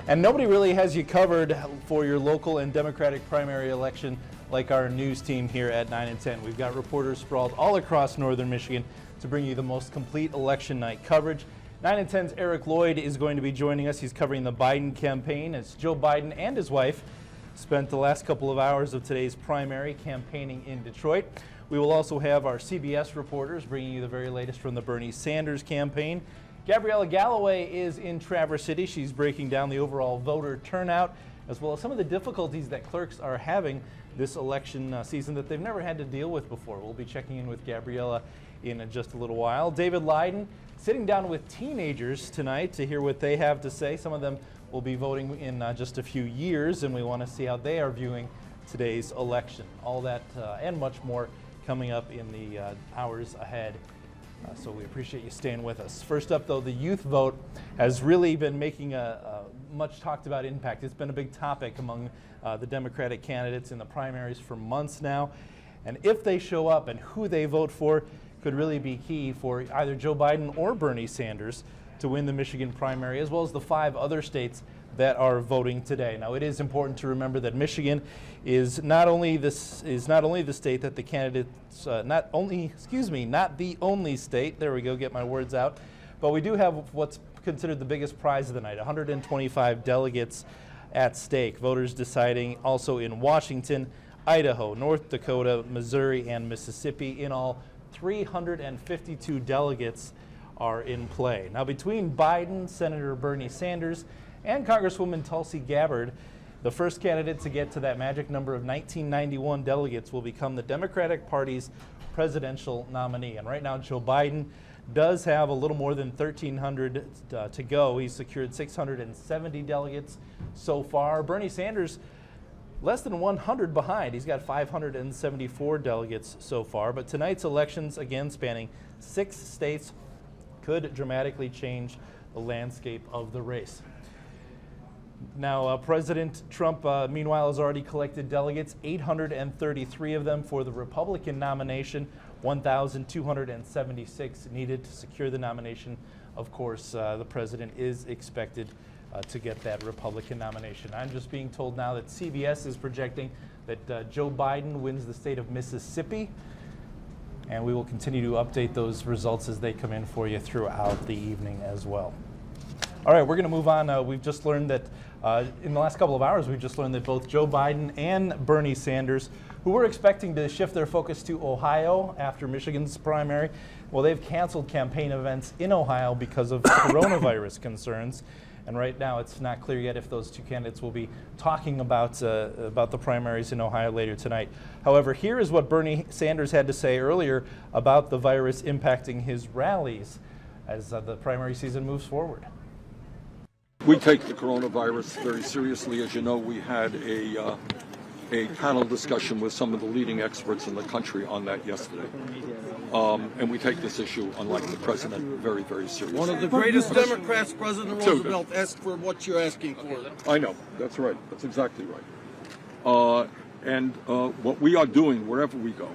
And nobody really has you covered for your local and Democratic primary election like our news team here at 9 and 10. We've got reporters sprawled all across northern Michigan to bring you the most complete election night coverage. 9 and 10's Eric Lloyd is going to be joining us. He's covering the Biden campaign as Joe Biden and his wife spent the last couple of hours of today's primary campaigning in Detroit. We will also have our CBS reporters bringing you the very latest from the Bernie Sanders campaign. Gabriella Galloway is in Traverse City. She's breaking down the overall voter turnout, as well as some of the difficulties that clerks are having this election season that they've never had to deal with before. We'll be checking in with Gabriella in just a little while. David Leiden sitting down with teenagers tonight to hear what they have to say. Some of them will be voting in just a few years, and we want to see how they are viewing today's election. All that and much more coming up in the hours ahead. So we appreciate you staying with us. First up, though, the youth vote has really been making a much talked about impact. It's been a big topic among the Democratic candidates in the primaries for months now. And if they show up and who they vote for could really be key for either Joe Biden or Bernie Sanders to win the Michigan primary, as well as the 5 other states that are voting today. Now, it is important to remember that Michigan is not only the state that the candidates not the only state. There we go, get my words out. But we do have what's considered the biggest prize of the night, 125 delegates at stake. Voters deciding also in Washington, Idaho, North Dakota, Missouri, and Mississippi. In all, 352 delegates are in play. Now, between Biden, Senator Bernie Sanders, and Congresswoman Tulsi Gabbard, the first candidate to get to that magic number of 1991 delegates will become the Democratic Party's presidential nominee. And right now, Joe Biden does have a little more than 1,300 to go. He's secured 670 delegates so far. Bernie Sanders less than 100 behind. He's got 574 delegates so far. But tonight's elections, again spanning 6 states, could dramatically change the landscape of the race. Now, President Trump, meanwhile, has already collected delegates, 833 of them for the Republican nomination, 1,276 needed to secure the nomination. Of course, the president is expected to get that Republican nomination. I'm just being told now that CBS is projecting that Joe Biden wins the state of Mississippi, and we will continue to update those results as they come in for you throughout the evening as well. All right, we're going to move on. We've just learned that in the last couple of hours, we've just learned that both Joe Biden and Bernie Sanders, who were expecting to shift their focus to Ohio after Michigan's primary, well, they've canceled campaign events in Ohio because of coronavirus concerns. And right now, it's not clear yet if those two candidates will be talking about the primaries in Ohio later tonight. However, here is what Bernie Sanders had to say earlier about the virus impacting his rallies as the primary season moves forward. We take the coronavirus very seriously. As you know, we had a panel discussion with some of the leading experts in the country on that yesterday. And we take this issue, unlike the president, very, very seriously. One of the greatest Democrats, President Roosevelt, asked for what you're asking for. I know. That's right. That's exactly right. And what we are doing wherever we go,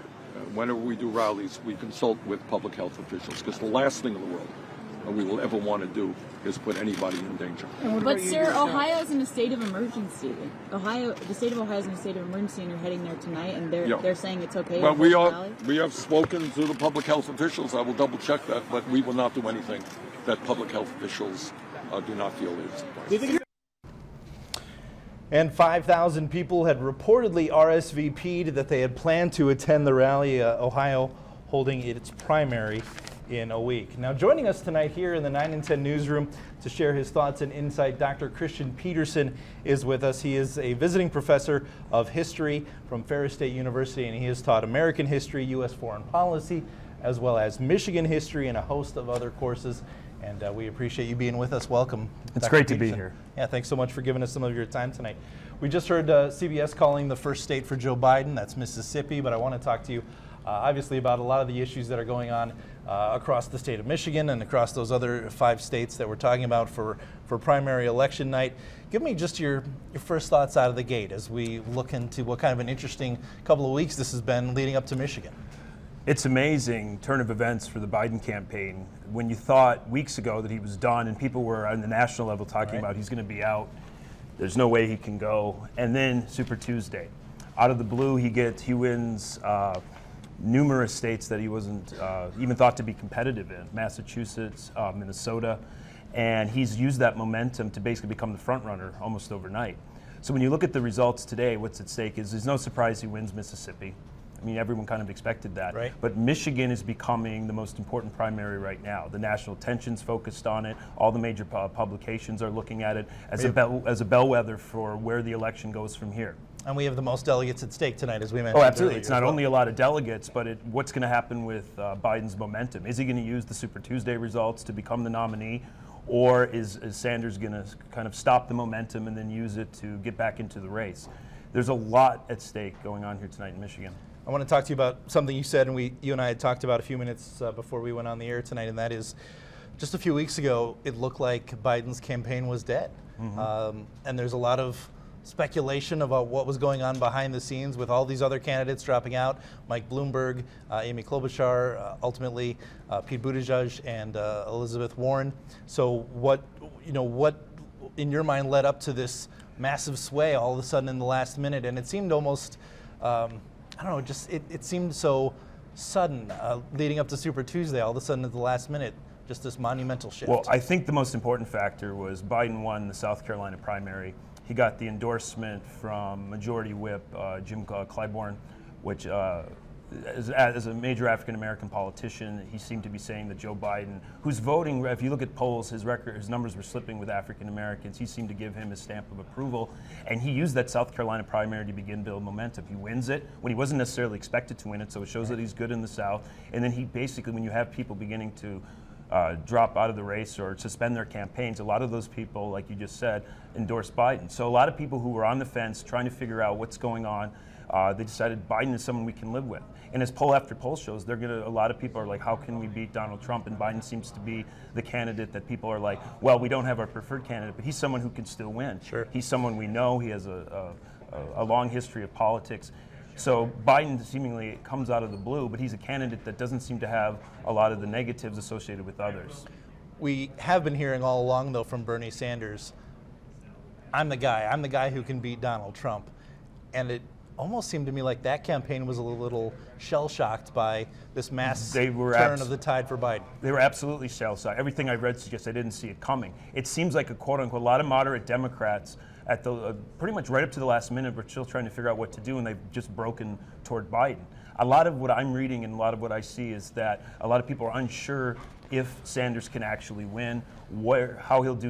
whenever we do rallies, we consult with public health officials, because the last thing in the world we will ever want to do is put anybody in danger. But sir, Ohio is in a state of emergency. The state of Ohio is in a state of emergency, and you're heading there tonight, and they're saying it's okay. Well, we have spoken to the public health officials. I will double check that, but we will not do anything that public health officials do not feel is advised. And 5,000 people had reportedly RSVP'd that they had planned to attend the rally, Ohio holding its primary in a week. Now, joining us tonight here in the 9 and 10 newsroom to share his thoughts and insight, Dr. Christian Peterson is with us. He is a visiting professor of history from Ferris State University, and he has taught American history, U.S. foreign policy, as well as Michigan history and a host of other courses. And we appreciate you being with us. Welcome. It's Dr. great to Peterson. be here. Yeah, thanks so much for giving us some of your time tonight. We just heard CBS calling the first state for Joe Biden. That's Mississippi, but I want to talk to you obviously about a lot of the issues that are going on across the state of Michigan and across those other 5 states that we're talking about for primary election night. Give me just your first thoughts out of the gate as we look into what kind of an interesting couple of weeks this has been leading up to Michigan. It's amazing turn of events for the Biden campaign. When you thought weeks ago that he was done and people were on the national level talking about he's going to be out, There's no way he can go. And then Super Tuesday. Out of the blue, he wins numerous states that he wasn't even thought to be competitive in, Massachusetts, Minnesota, and he's used that momentum to basically become the front runner almost overnight. So when you look at the results today, what's at stake is there's no surprise he wins Mississippi. I mean, everyone kind of expected that. Right. But Michigan is becoming the most important primary right now. The national attention's focused on it. All the major publications are looking at it as a bellwether for where the election goes from here. And we have the most delegates at stake tonight, as we mentioned. Oh, absolutely. Earlier. It's not only a lot of delegates, but what's going to happen with Biden's momentum? Is he going to use the Super Tuesday results to become the nominee? Or is Sanders going to kind of stop the momentum and then use it to get back into the race? There's a lot at stake going on here tonight in Michigan. I want to talk to you about something you said, and you and I had talked about a few minutes before we went on the air tonight, and that is just a few weeks ago, it looked like Biden's campaign was dead. And there's a lot of speculation about what was going on behind the scenes with all these other candidates dropping out, Mike Bloomberg, Amy Klobuchar, ultimately Pete Buttigieg, and Elizabeth Warren. So what in your mind led up to this massive sway all of a sudden in the last minute? And it seemed almost, I don't know, just it seemed so sudden leading up to Super Tuesday, all of a sudden at the last minute, just this monumental shift. Well, I think the most important factor was Biden won the South Carolina primary. He got the endorsement from Majority Whip Jim Clyburn, which as a major African-American politician, he seemed to be saying that Joe Biden, who's voting, if you look at polls, his numbers were slipping with African-Americans. He seemed to give him his stamp of approval, and he used that South Carolina primary to begin build momentum. He wins it when he wasn't necessarily expected to win it, so it shows that he's good in the South. And then he basically, when you have people beginning to drop out of the race or suspend their campaigns, a lot of those people, like you just said, endorsed Biden. So a lot of people who were on the fence trying to figure out what's going on, they decided Biden is someone we can live with. And as poll after poll shows, a lot of people are like, how can we beat Donald Trump? And Biden seems to be the candidate that people are like, well, we don't have our preferred candidate, but he's someone who can still win. Sure. He's someone we know. He has a long history of politics. So Biden seemingly comes out of the blue, but he's a candidate that doesn't seem to have a lot of the negatives associated with others. We have been hearing all along, though, from Bernie Sanders, I'm the guy who can beat Donald Trump. And it almost seemed to me like that campaign was a little shell-shocked by this mass turn of the tide for Biden. They were absolutely shell-shocked. Everything I've read suggests they didn't see it coming. It seems like a quote-unquote, a lot of moderate Democrats at the pretty much right up to the last minute were still trying to figure out what to do, and they've just broken toward Biden. A lot of what I'm reading and a lot of what I see is that a lot of people are unsure if Sanders can actually win, how he'll do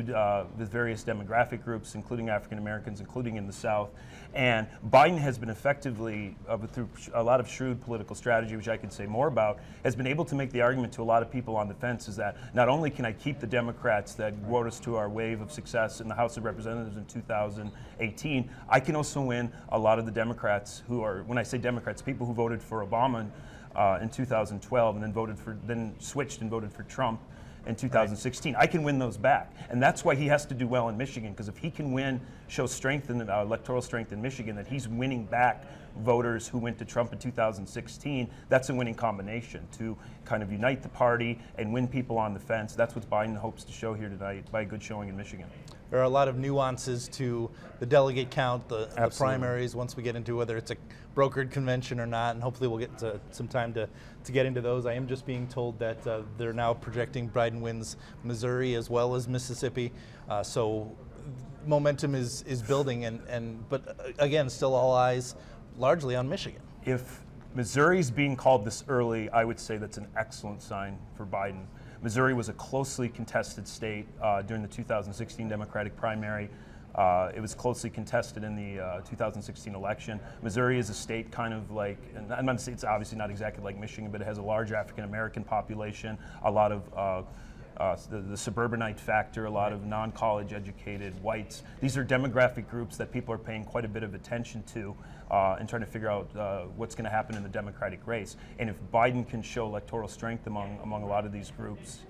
with various demographic groups, including African Americans, including in the South. And Biden has been effectively, through a lot of shrewd political strategy, which I can say more about, has been able to make the argument to a lot of people on the fence is that not only can I keep the Democrats that brought us to our wave of success in the House of Representatives in 2018, I can also win a lot of the Democrats who are, when I say Democrats, people who voted for Obama in 2012 and then switched and voted for Trump in 2016. Right. I can win those back. And that's why he has to do well in Michigan, because if he can win, show strength in electoral strength in Michigan, that he's winning back voters who went to Trump in 2016, that's a winning combination to kind of unite the party and win people on the fence. That's what Biden hopes to show here tonight by a good showing in Michigan. There are a lot of nuances to the delegate count, the primaries, once we get into whether it's a brokered convention or not, and hopefully we'll get to some time to get into those. I am just being told that they're now projecting Biden wins Missouri as well as Mississippi, so momentum is building, but again, still all eyes largely on Michigan. If Missouri's being called this early, I would say that's an excellent sign for Biden. Missouri was a closely contested state during the 2016 Democratic primary. It was closely contested in the 2016 election. Missouri is a state kind of like, and I'm not saying it's obviously not exactly like Michigan, but it has a large African-American population, a lot of the suburbanite factor, a lot of non-college educated whites. These are demographic groups that people are paying quite a bit of attention to and trying to figure out what's going to happen in the Democratic race. And if Biden can show electoral strength among a lot of these groups,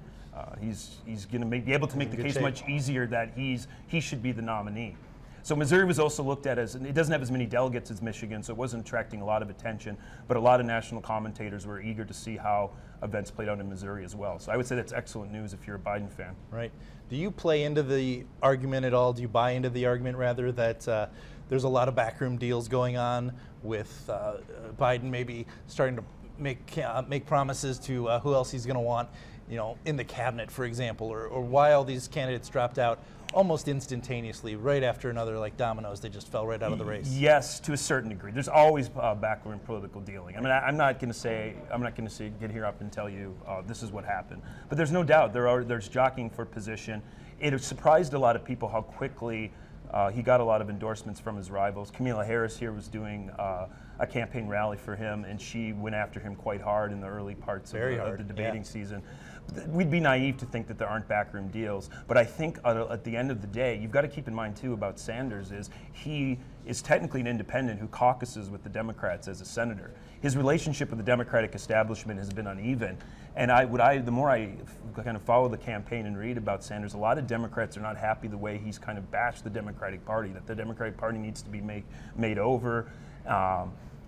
he's going to be able to make the case much easier that he should be the nominee. So Missouri was also looked at as, it doesn't have as many delegates as Michigan, so it wasn't attracting a lot of attention, but a lot of national commentators were eager to see how events played out in Missouri as well. So I would say that's excellent news if you're a Biden fan. Right. Do you play into the argument at all? Do you buy into the argument, rather, that there's a lot of backroom deals going on with Biden maybe starting to make promises to who else he's going to want, in the cabinet, for example, or why all these candidates dropped out almost instantaneously, right after another, like dominoes, they just fell right out of the race? Yes, to a certain degree. There's always backroom political dealing. I mean, I'm not going to get here up and tell you this is what happened. But there's no doubt there's jockeying for position. It surprised a lot of people how quickly he got a lot of endorsements from his rivals. Kamala Harris here was doing a campaign rally for him, and she went after him quite hard in the early parts of the debating season. We'd be naive to think that there aren't backroom deals, but I think at the end of the day, you've got to keep in mind too about Sanders is he is technically an independent who caucuses with the Democrats as a senator. His relationship with the Democratic establishment has been uneven, and the more I kind of follow the campaign and read about Sanders, a lot of Democrats are not happy the way he's kind of bashed the Democratic Party, that the Democratic Party needs to be made over.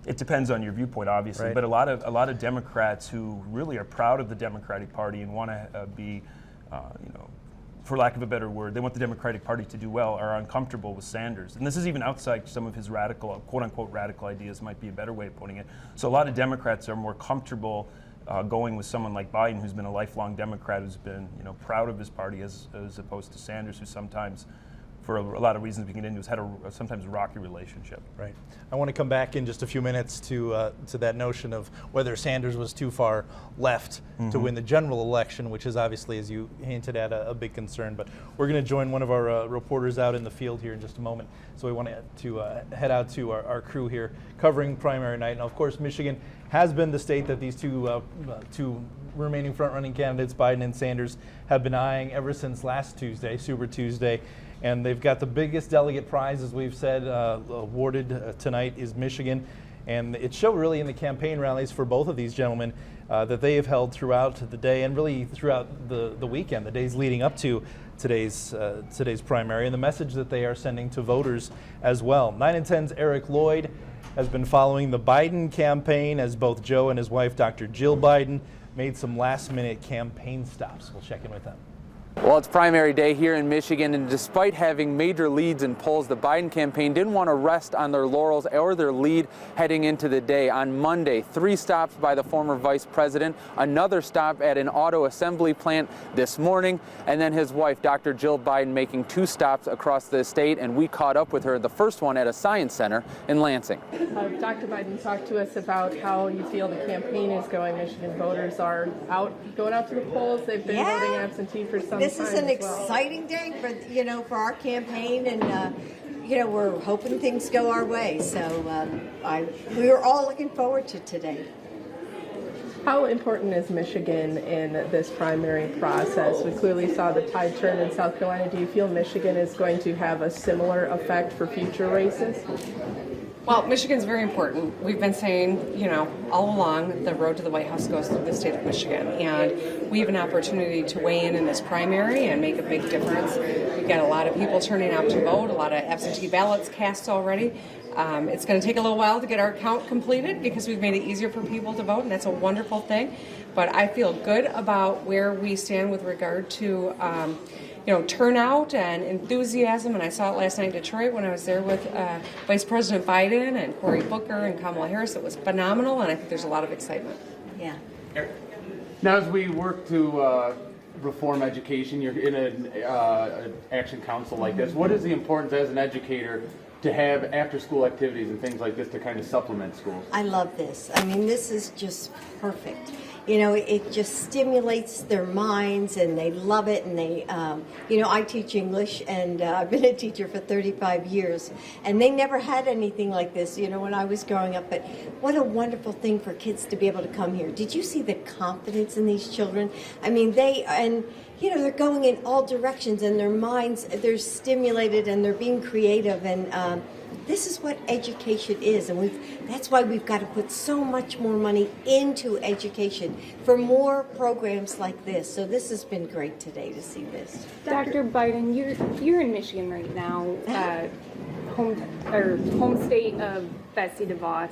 It depends on your viewpoint, obviously, right. But a lot of Democrats who really are proud of the Democratic Party and want to be, for lack of a better word, they want the Democratic Party to do well, are uncomfortable with Sanders. And this is even outside some of his radical, quote-unquote radical ideas, might be a better way of putting it. So a lot of Democrats are more comfortable going with someone like Biden, who's been a lifelong Democrat, who's been proud of his party, as opposed to Sanders, who sometimes, for a lot of reasons we can get into, has had a sometimes rocky relationship. Right. I want to come back in just a few minutes to that notion of whether Sanders was too far left to win the general election, which is obviously, as you hinted at, a big concern. But we're going to join one of our reporters out in the field here in just a moment. So we want to head out to our crew here covering primary night. And of course, Michigan has been the state that these two remaining front-running candidates, Biden and Sanders, have been eyeing ever since last Tuesday, Super Tuesday. And they've got the biggest delegate prize, as we've said, awarded tonight is Michigan. And it showed really in the campaign rallies for both of these gentlemen that they have held throughout the day and really throughout the weekend, the days leading up to today's primary, and the message that they are sending to voters as well. 9 and 10's Eric Lloyd has been following the Biden campaign as both Joe and his wife, Dr. Jill Biden, made some last-minute campaign stops. We'll check in with them. Well, it's primary day here in Michigan, and despite having major leads in polls, the Biden campaign didn't want to rest on their laurels or their lead heading into the day. On Monday, 3 stops by the former vice president, another stop at an auto assembly plant this morning, and then his wife, Dr. Jill Biden, making 2 stops across the state, and we caught up with her, the first one at a science center in Lansing. Dr. Biden, talk to us about how you feel the campaign is going. Michigan voters are going out to the polls. They've been voting absentee for some This is an exciting day for our campaign, and we're hoping things go our way. So we are all looking forward to today. How important is Michigan in this primary process? We clearly saw the tide turn in South Carolina. Do you feel Michigan is going to have a similar effect for future races? Well, Michigan's very important. We've been saying, all along, the road to the White House goes through the state of Michigan. And we have an opportunity to weigh in this primary and make a big difference. We've got a lot of people turning out to vote, a lot of absentee ballots cast already. It's going to take a little while to get our count completed because we've made it easier for people to vote, and that's a wonderful thing. But I feel good about where we stand with regard to turnout and enthusiasm, and I saw it last night in Detroit when I was there with Vice President Biden and Cory Booker and Kamala Harris. It was phenomenal, and I think there's a lot of excitement. Yeah. Now, as we work to reform education, you're in an action council like this. What is the importance as an educator to have after-school activities and things like this to kind of supplement schools? I love this. I mean, this is just perfect. It just stimulates their minds, and they love it. And they, I teach English, and I've been a teacher for 35 years, and they never had anything like this, when I was growing up. But what a wonderful thing for kids to be able to come here. Did you see the confidence in these children? I mean, they're going in all directions, and their minds, they're stimulated, and they're being creative, and this is what education is, and that's why we've got to put so much more money into education for more programs like this. So this has been great today to see this. Dr. Biden, you're in Michigan right now. home state of Betsy DeVos.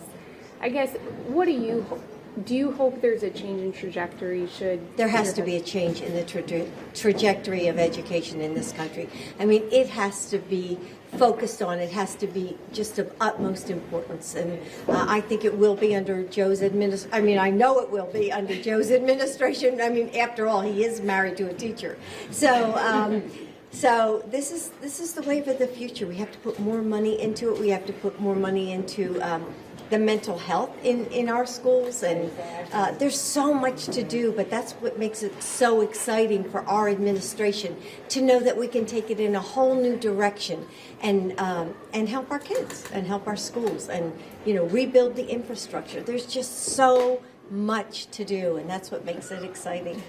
I guess, what do you hope there's a change in trajectory? There has to be a change in the trajectory of education in this country. I mean, it has to be focused on. It has to be just of utmost importance. And I think it will be under Joe's administration. I mean, I know it will be under Joe's administration. I mean, after all, he is married to a teacher. So this is the wave of the future. We have to put more money into it. We have to put more money into the mental health in our schools, and there's so much to do, but that's what makes it so exciting for our administration to know that we can take it in a whole new direction and help our kids and help our schools and, you know, rebuild the infrastructure. There's just so much to do, and that's what makes it exciting.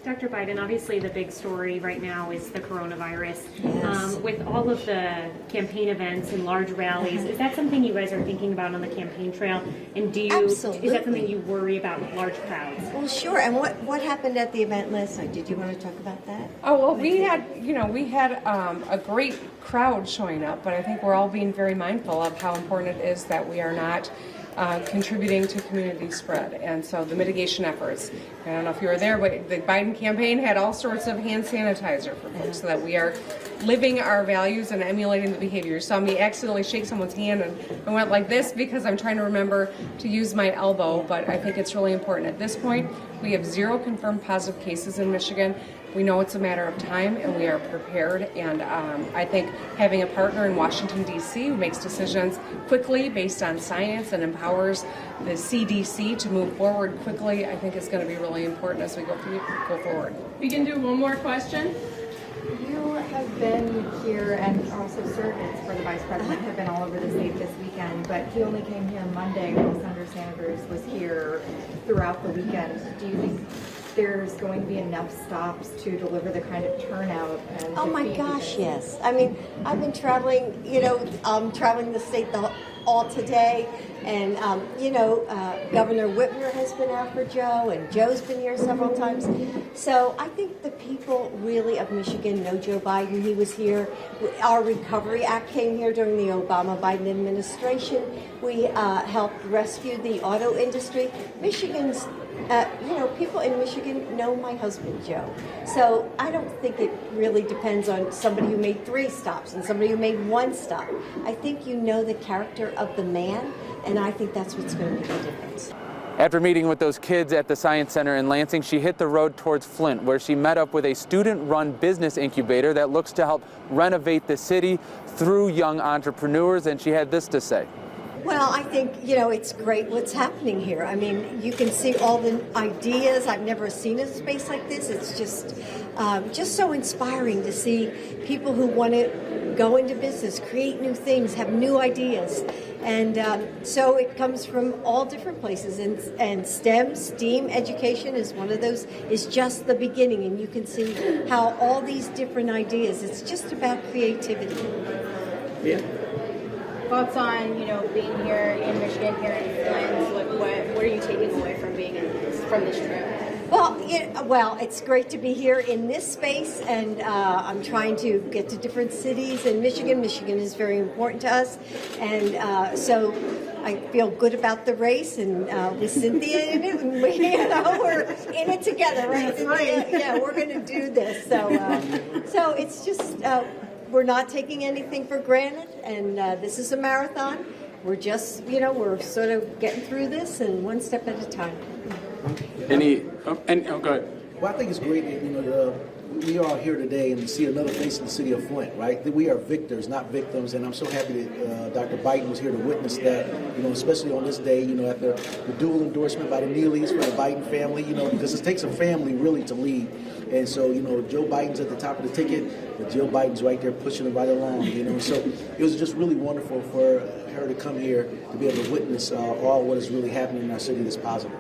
Dr. Biden, obviously the big story right now is the coronavirus. Yes. With all of the campaign events and large rallies, is that something you guys are thinking about on the campaign trail? And Absolutely. Is that something you worry about with large crowds? Well, sure. And what happened at the event last night? Did you want to talk about that? Oh, well, we had a great crowd showing up, but I think we're all being very mindful of how important it is that we are not contributing to community spread. And so the mitigation efforts, I don't know if you were there, but the Biden campaign had all sorts of hand sanitizer for folks so that we are living our values and emulating the behavior. You saw me accidentally shake someone's hand and I went like this because I'm trying to remember to use my elbow, but I think it's really important. At this point, we have 0 confirmed positive cases in Michigan. We know it's a matter of time, and we are prepared. And I think having a partner in Washington, D.C. who makes decisions quickly based on science and empowers the CDC to move forward quickly, I think is going to be really important as we go forward. We can do one more question. You have been here, and also surrogates for the vice president have been all over the state this weekend, but he only came here Monday when Senator Sanders was here throughout the weekend. Do you think there's going to be enough stops to deliver the kind of turnout? And oh my gosh, yes. I mean, I've been traveling, traveling the state all today, and Governor Whitmer has been out for Joe, and Joe's been here several times. So I think the people really of Michigan know Joe Biden. He was here. Our Recovery Act came here during the Obama-Biden administration. We helped rescue the auto industry. Michigan's people in Michigan know my husband, Joe. So I don't think it really depends on somebody who made 3 stops and somebody who made 1 stop. I think you know the character of the man, and I think that's what's going to make the difference. After meeting with those kids at the Science Center in Lansing, she hit the road towards Flint, where she met up with a student-run business incubator that looks to help renovate the city through young entrepreneurs, and she had this to say. Well, I think, it's great what's happening here. I mean, you can see all the ideas. I've never seen a space like this. It's just so inspiring to see people who want to go into business, create new things, have new ideas. And so it comes from all different places. And STEM education is one of those, is just the beginning. And you can see how all these different ideas, it's just about creativity. Yeah. Thoughts on, being here in Michigan, here in Flint, what are you taking away from being from this trip? Well, it's great to be here in this space, and I'm trying to get to different cities in Michigan. Michigan is very important to us, and so I feel good about the race, and with Cynthia in it, and we're in it together, right? That's right. Yeah, we're going to do this. So it's just we're not taking anything for granted, and this is a marathon. We're just, we're sort of getting through this, and one step at a time. Go ahead. Well, I think it's great that, we are here today and see another face in the city of Flint, right? That we are victors, not victims, and I'm so happy that Dr. Biden was here to witness that, especially on this day, after the dual endorsement by the Neelys for the Biden family, because it takes a family really to lead. And so, Joe Biden's at the top of the ticket, but Joe Biden's right there pushing it right along, So it was just really wonderful for her to come here to be able to witness all what is really happening in our city that's positive.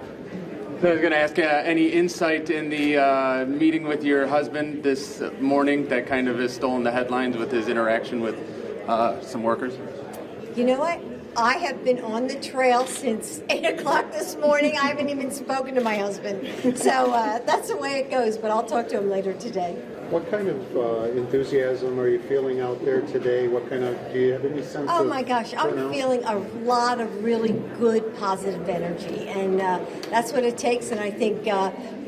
So I was going to ask any insight in the meeting with your husband this morning that kind of has stolen the headlines with his interaction with some workers? You know what? I have been on the trail since 8 o'clock this morning. I haven't even spoken to my husband. So that's the way it goes, but I'll talk to him later today. What kind of enthusiasm are you feeling out there today? Do you have any sense of Oh my gosh, I'm turnout? feeling a lot of really good positive energy, and that's what it takes. And I think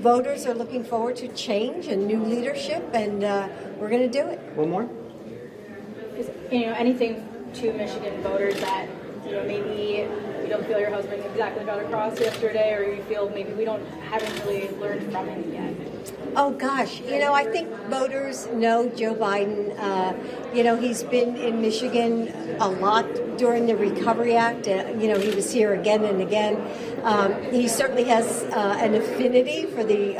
voters are looking forward to change and new leadership, and we're going to do it. One more? Anything to Michigan voters that maybe you don't feel your husband exactly got across yesterday, or you feel maybe we haven't really learned from him yet? Oh gosh, I think voters know Joe Biden. He's been in Michigan a lot during the Recovery Act. He was here again and again. He certainly has an affinity for the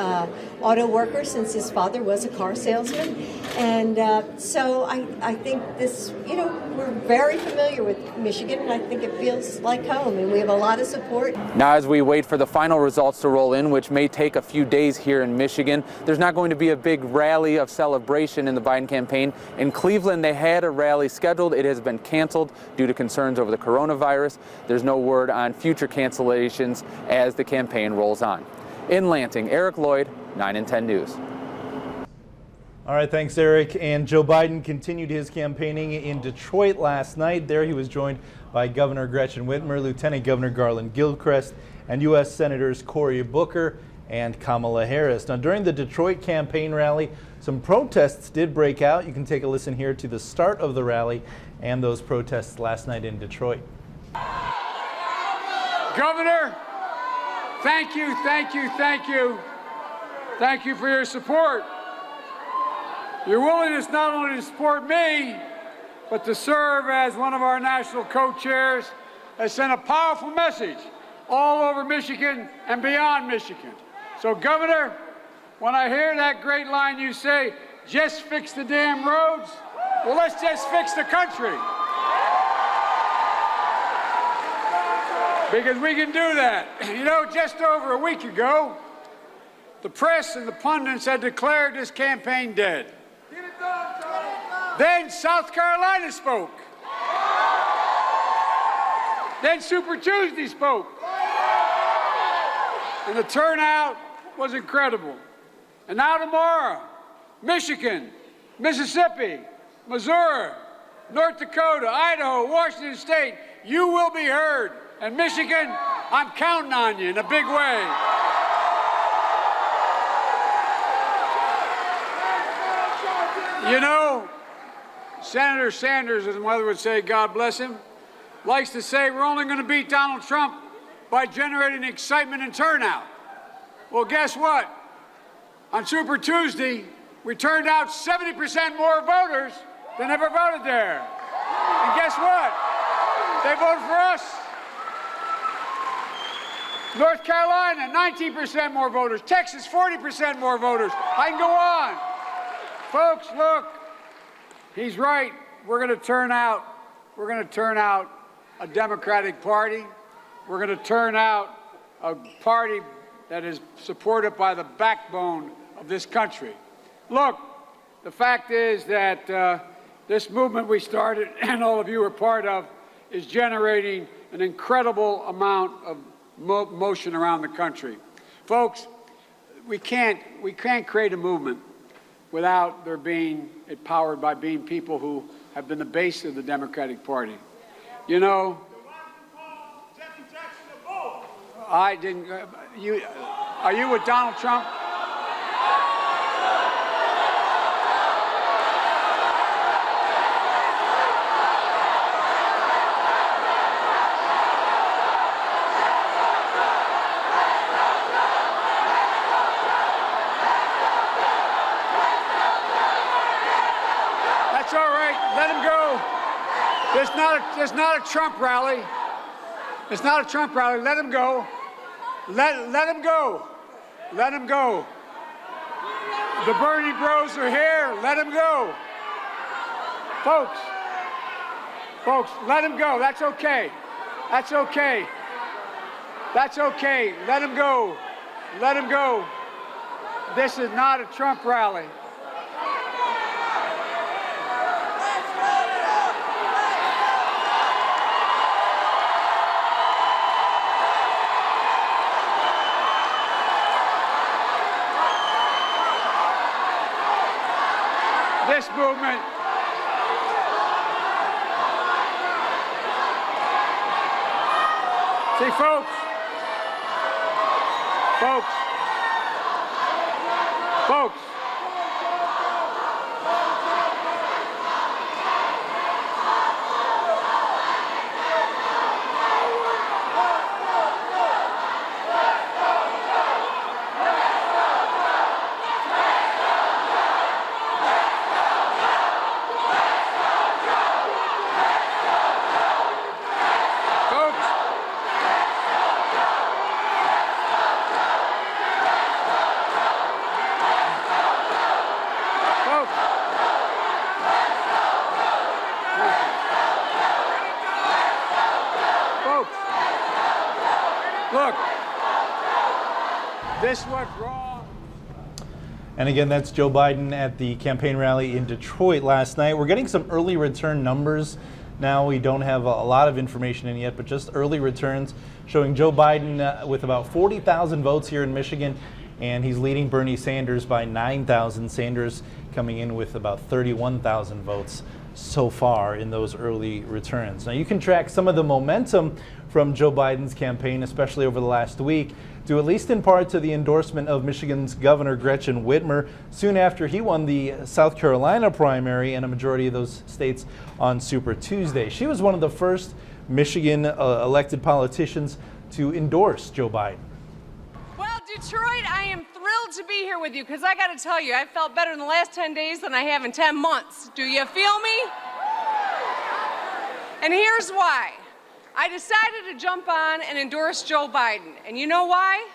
auto workers since his father was a car salesman. And so I think this, we're very familiar with Michigan, and I think it feels like home, and we have a lot of support. Now, as we wait for the final results to roll in, which may take a few days here in Michigan, there's not going to be a big rally of celebration in the Biden campaign. In Cleveland, they had a rally scheduled. It has been canceled due to concerns over the coronavirus. There's no word on future cancellations as the campaign rolls on. In Lansing, Eric Lloyd, 9 and 10 News. All right, thanks, Eric. And Joe Biden continued his campaigning in Detroit last night. There he was joined by Governor Gretchen Whitmer, Lieutenant Governor Garland Gilchrist, and U.S. Senators Cory Booker and Kamala Harris. Now, during the Detroit campaign rally, some protests did break out. You can take a listen here to the start of the rally and those protests last night in Detroit. Governor, thank you, thank you, thank you. Thank you for your support. Your willingness not only to support me, but to serve as one of our national co-chairs has sent a powerful message all over Michigan and beyond Michigan. So, Governor, when I hear that great line you say, just fix the damn roads, well, let's just fix the country. Because we can do that. Just over a week ago, the press and the pundits had declared this campaign dead. Then South Carolina spoke. Then Super Tuesday spoke. And the turnout was incredible. And now tomorrow, Michigan, Mississippi, Missouri, North Dakota, Idaho, Washington State, you will be heard. And Michigan, I'm counting on you in a big way. Senator Sanders, as mother would say, God bless him, likes to say we're only going to beat Donald Trump by generating excitement and turnout. Well, guess what? On Super Tuesday, we turned out 70% more voters than ever voted there. And guess what? They voted for us. North Carolina, 19% more voters. Texas, 40% more voters. I can go on. Folks, look, he's right. We're going to turn out a Democratic Party. We're going to turn out a party that is supported by the backbone of this country. Look, the fact is that this movement we started and all of you are part of is generating an incredible amount of motion around the country. Folks, we can't create a movement without there being it powered by being people who have been the base of the Democratic Party. I didn't. Are you with Donald Trump? That's all right. Let him go. It's not a Trump rally. It's not a Trump rally. Let him go. Let him go. Let him go. The Bernie bros are here. Let him go. Folks, let him go. That's okay. That's okay. That's okay. Let him go. Let him go. This is not a Trump rally. movement. See, folks, look, this is what's wrong. And again, that's Joe Biden at the campaign rally in Detroit last night. We're getting some early return numbers now. We don't have a lot of information in yet, but just early returns showing Joe Biden with about 40,000 votes here in Michigan, and he's leading Bernie Sanders by 9,000. Sanders coming in with about 31,000 votes so far in those early returns. Now you can track some of the momentum from Joe Biden's campaign, especially over the last week, due at least in part to the endorsement of Michigan's Governor Gretchen Whitmer soon after he won the South Carolina primary and a majority of those states on Super Tuesday. She was one of the first Michigan elected politicians to endorse Joe Biden. Well, Detroit, I am thrilled to be here with you because I got to tell you, I felt better in the last 10 days than I have in 10 months. Do you feel me? And here's why. I decided to jump on and endorse Joe Biden. And you know why?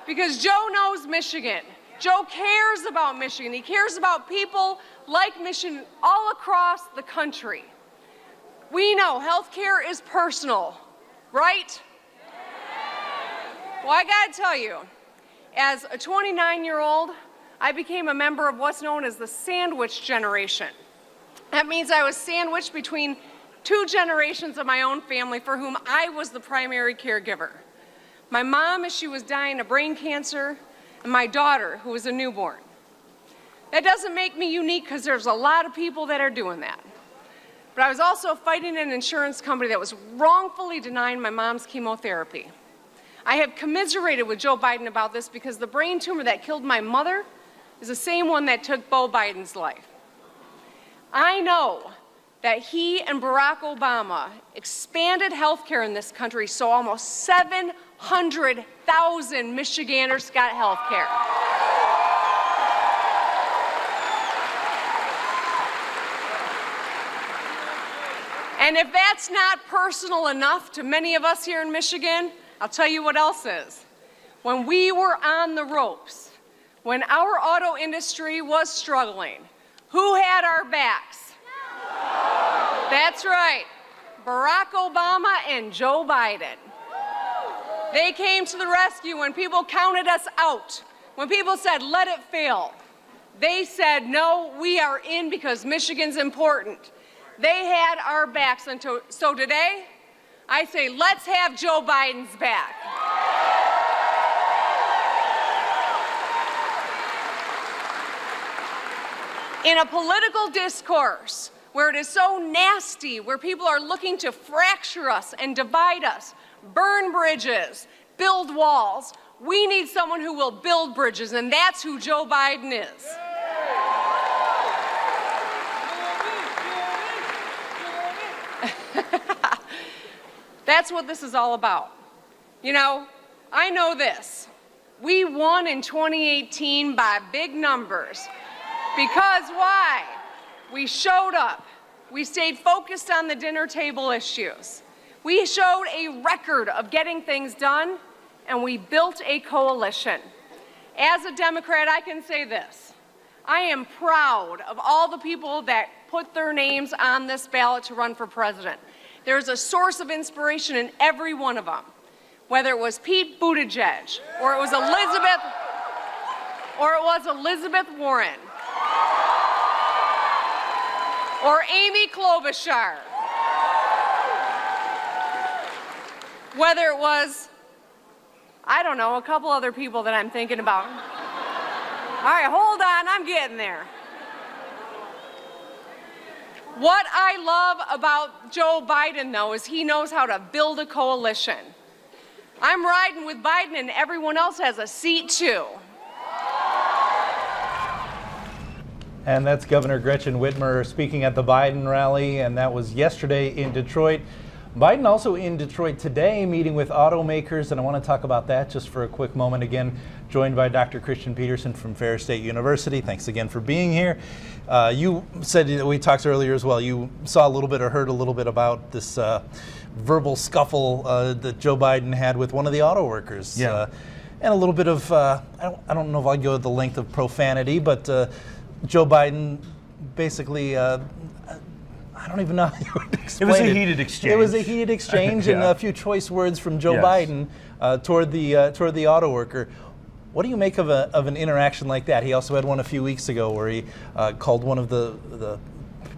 Because Joe knows Michigan. Joe cares about Michigan. He cares about people like Michigan all across the country. We know healthcare is personal, right? Well, I gotta tell you, as a 29-year-old, I became a member of what's known as the sandwich generation. That means I was sandwiched between two generations of my own family for whom I was the primary caregiver. My mom, as she was dying of brain cancer, and my daughter, who was a newborn. That doesn't make me unique because there's a lot of people that are doing that. But I was also fighting an insurance company that was wrongfully denying my mom's chemotherapy. I have commiserated with Joe Biden about this because the brain tumor that killed my mother is the same one that took Beau Biden's life. I know that he and Barack Obama expanded health care in this country so almost 700,000 Michiganders got health care. And if that's not personal enough to many of us here in Michigan, I'll tell you what else is. When we were on the ropes, when our auto industry was struggling, who had our backs? That's right, Barack Obama and Joe Biden. They came to the rescue when people counted us out, when people said, let it fail. They said, no, we are in because Michigan's important. They had our backs, and so today, I say, let's have Joe Biden's back. In a political discourse where it is so nasty, where people are looking to fracture us and divide us, burn bridges, build walls, we need someone who will build bridges, and that's who Joe Biden is. That's what this is all about. You know, I know this. We won in 2018 by big numbers. Because why? We showed up. We stayed focused on the dinner table issues. We showed a record of getting things done, and we built a coalition. As a Democrat, I can say this. I am proud of all the people that put their names on this ballot to run for president. There's a source of inspiration in every one of them, whether it was Pete Buttigieg, or it was Elizabeth Warren, or Amy Klobuchar, whether it was, I don't know, a couple other people that I'm thinking about. All right, hold on, I'm getting there. What I love about Joe Biden, though, is he knows how to build a coalition. I'm riding with Biden, and everyone else has a seat, too. And that's Governor Gretchen Whitmer speaking at the Biden rally, and that was yesterday in Detroit. Biden also in Detroit today, meeting with automakers, and I want to talk about that just for a quick moment. Again, joined by Dr. Christian Peterson from Ferris State University. Thanks again for being here. You said that we talked earlier as well. You saw a little bit or heard a little bit about this verbal scuffle that Joe Biden had with one of the auto workers. Yeah. And a little bit of, I don't know if I'll go to the length of profanity, but Joe Biden basically, I don't even know how you would explain it. It was a heated exchange. It was a heated exchange, and a few choice words from Joe Biden toward the auto worker. What do you make of an interaction like that? He also had one a few weeks ago where he called one of the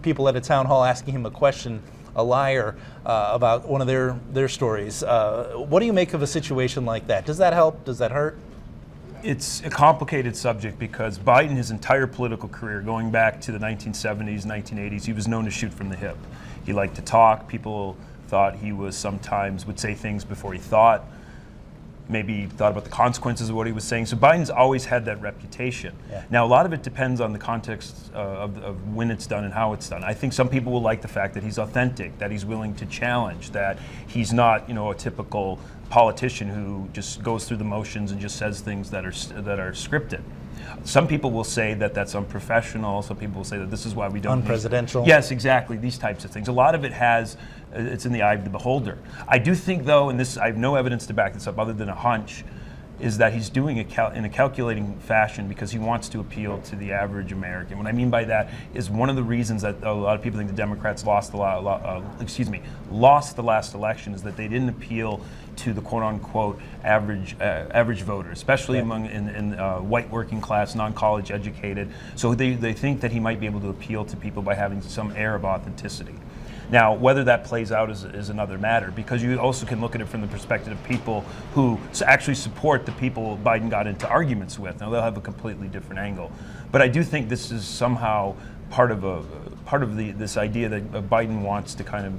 people at a town hall asking him a question a liar about one of their stories. What do you make of a situation like that? Does that help? Does that hurt? It's a complicated subject because Biden, his entire political career, going back to the 1970s, 1980s, he was known to shoot from the hip. He liked to talk. People thought he was sometimes would say things before he thought, maybe thought about the consequences of what he was saying. So Biden's always had that reputation. Yeah. Now, a lot of it depends on the context of when it's done and how it's done. I think some people will like the fact that he's authentic, that he's willing to challenge, that he's not, a typical politician who just goes through the motions and just says things that are scripted. Some people will say that that's unprofessional. Some people will say that this is why we don't. Unpresidential. Yes, exactly. These types of things. A lot of it it's in the eye of the beholder. I do think, though, and I have no evidence to back this up other than a hunch, is that he's doing it in a calculating fashion because he wants to appeal to the average American. What I mean by that is one of the reasons that a lot of people think the Democrats lost the last election is that they didn't appeal to the quote-unquote average voter, especially among white working class, non-college educated. So they think that he might be able to appeal to people by having some air of authenticity. Now, whether that plays out is another matter, because you also can look at it from the perspective of people who actually support the people Biden got into arguments with. Now, they'll have a completely different angle. But I do think this is somehow part of this idea that Biden wants to kind of